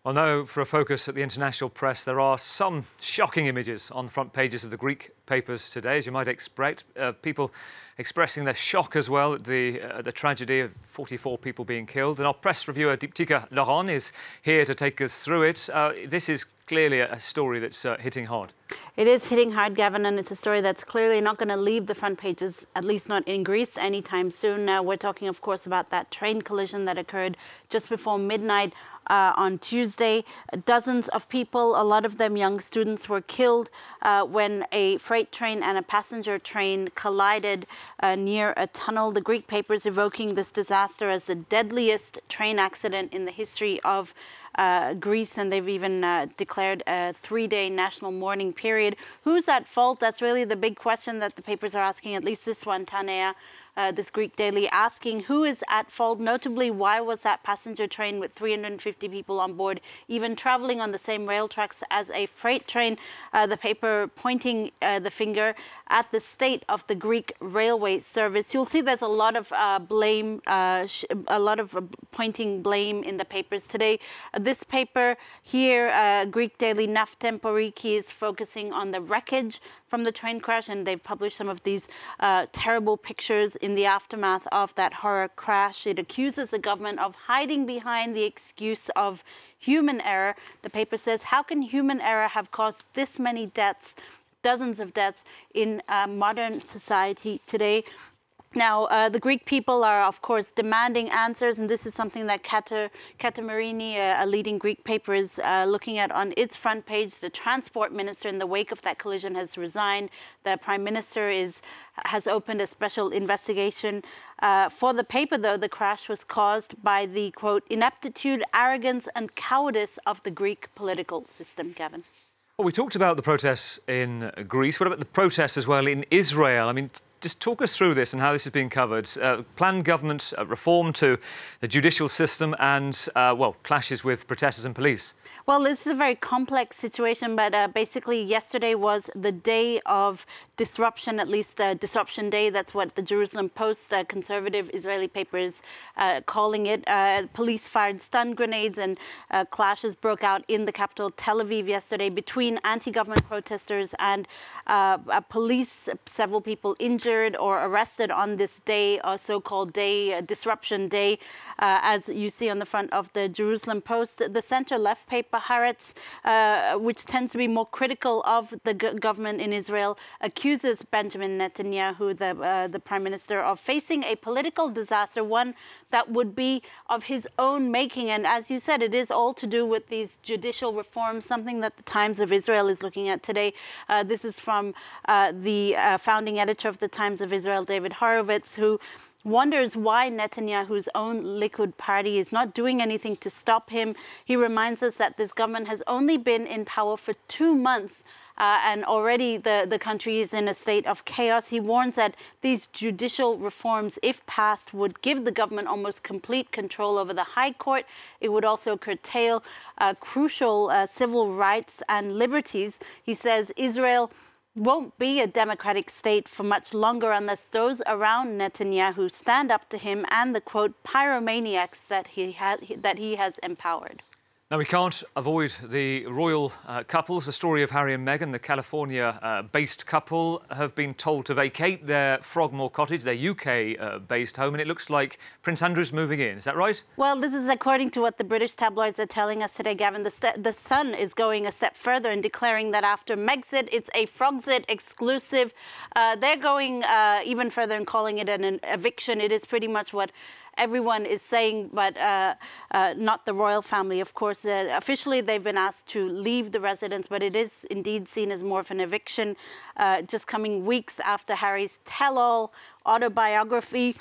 Well, now for a focus at the international press, there are some shocking images on the front pages of the Greek papers today, as you might expect. People expressing their shock as well at the tragedy of 44 people being killed. And our press reviewer, Diptyka Laurent, is here to take us through it. This is clearly a story that's hitting hard. It is hitting hard, Gavin, and it's a story that's clearly not going to leave the front pages, at least not in Greece, anytime soon. Now, we're talking, of course, about that train collision that occurred just before midnight on Tuesday. Dozens of people, a lot of them young students, were killed when a freight train and a passenger train collided near a tunnel. The Greek papers evoking this disaster as the deadliest train accident in the history of Greece, and they've even declared a 3-day national mourning period. Who's at fault? That's really the big question that the papers are asking, at least this one, Tanea. This Greek daily asking who is at fault, notably why was that passenger train with 350 people on board even traveling on the same rail tracks as a freight train. The paper pointing the finger at the state of the Greek railway service. You'll see there's a lot of blame, a lot of pointing blame in the papers today. This paper here, Greek daily Naftemporiki, is focusing on the wreckage from the train crash, and they've published some of these terrible pictures in the aftermath of that horror crash. It accuses the government of hiding behind the excuse of human error. The paper says, how can human error have caused this many deaths, dozens of deaths in modern society today? Now, the Greek people are, of course, demanding answers, and this is something that Katamarini, a leading Greek paper, is looking at on its front page. The transport minister, in the wake of that collision, has resigned. The prime minister has opened a special investigation. For the paper, though, the crash was caused by the, quote, ineptitude, arrogance and cowardice of the Greek political system, Gavin. Well, we talked about the protests in Greece. What about the protests as well in Israel? I mean, just talk us through this and how this is being covered. Planned government reform to the judicial system and, well, clashes with protesters and police. Well, this is a very complex situation, but basically yesterday was the day of disruption, at least disruption day. That's what the Jerusalem Post, conservative Israeli paper, is calling it. Police fired stun grenades and clashes broke out in the capital, Tel Aviv, yesterday between anti-government protesters and police. Several people injured or arrested on this day, so-called day, disruption day, as you see on the front of the Jerusalem Post. The center-left paper, Haaretz, which tends to be more critical of the government in Israel, accuses Benjamin Netanyahu, the prime minister, of facing a political disaster, one that would be of his own making. And as you said, it is all to do with these judicial reforms, something that the Times of Israel is looking at today. This is from the founding editor of the Times of Israel, David Horowitz, who wonders why Netanyahu's own Likud party is not doing anything to stop him. He reminds us that this government has only been in power for 2 months, and already the country is in a state of chaos. He warns that these judicial reforms, if passed, would give the government almost complete control over the High Court. It would also curtail crucial civil rights and liberties. He says Israel won't be a democratic state for much longer unless those around Netanyahu stand up to him and the, quote, pyromaniacs that he has empowered. Now, we can't avoid the royal couples. The story of Harry and Meghan, the California-based couple, have been told to vacate their Frogmore cottage, their UK-based home, and it looks like Prince Andrew's moving in. Is that right? Well, this is according to what the British tabloids are telling us today, Gavin. The Sun is going a step further and declaring that after Megxit, it's a Frogxit exclusive. They're going even further and calling it an eviction. It is pretty much what everyone is saying, but not the royal family, of course. Officially, they've been asked to leave the residence, but it is indeed seen as more of an eviction, just coming weeks after Harry's tell-all autobiography.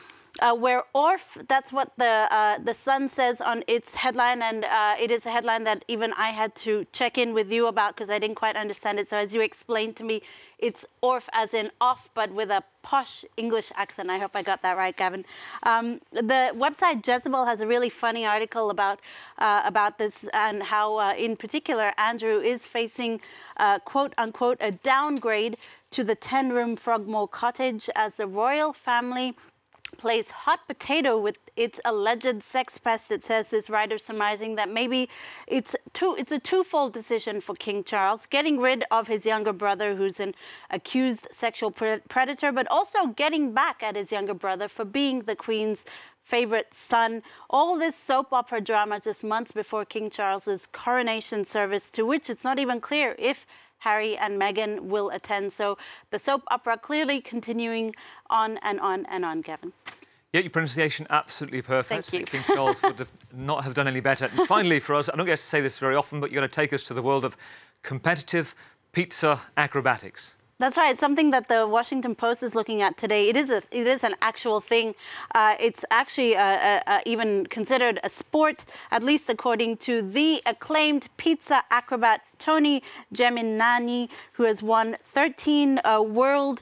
Where Orf, that's what the Sun says on its headline, and it is a headline that even I had to check in with you about because I didn't quite understand it. So as you explained to me, it's Orf as in off, but with a posh English accent. I hope I got that right, Gavin. The website Jezebel has a really funny article about this and how, in particular, Andrew is facing, quote unquote, a downgrade to the 10-room Frogmore cottage as the royal family plays hot potato with its alleged sex pest. It says this writer surmising that maybe it's a twofold decision for King Charles, getting rid of his younger brother, who's an accused sexual predator, but also getting back at his younger brother for being the Queen's favorite son. All this soap opera drama just months before King Charles's coronation service, to which it's not even clear if Harry and Meghan will attend. So the soap opera clearly continuing on and on and on, Gavin. Yeah, your pronunciation absolutely perfect. Thank you. King Charles would not have done any better. And finally, for us, I don't get to say this very often, but you're going to take us to the world of competitive acrobatics. That's right. Something that the Washington Post is looking at today. It is an actual thing. It's actually even considered a sport, at least according to the acclaimed pizza acrobat Tony Geminani, who has won 7 world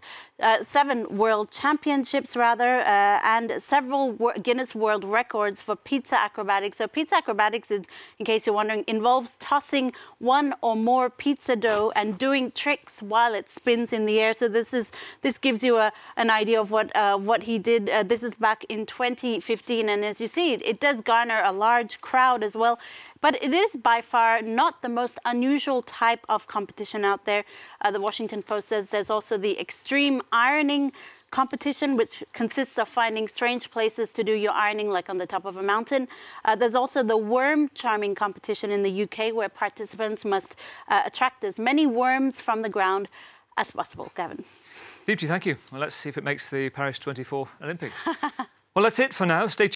championships and several Guinness World Records for pizza acrobatics. So pizza acrobatics, in case you're wondering, involves tossing one or more pizza dough and doing tricks while it spins in the air. So this gives you an idea of what he did. This is back in 2015, and as you see, it does garner a large crowd as well. But it is by far not the most unusual type of competition out there. The Washington Post says there's also the extreme ironing competition, which consists of finding strange places to do your ironing, like on the top of a mountain. There's also the worm charming competition in the UK, where participants must attract as many worms from the ground as possible. Gavin. Deepti, thank you. Well, let's see if it makes the Paris 24 Olympics. Well, that's it for now. Stay tuned.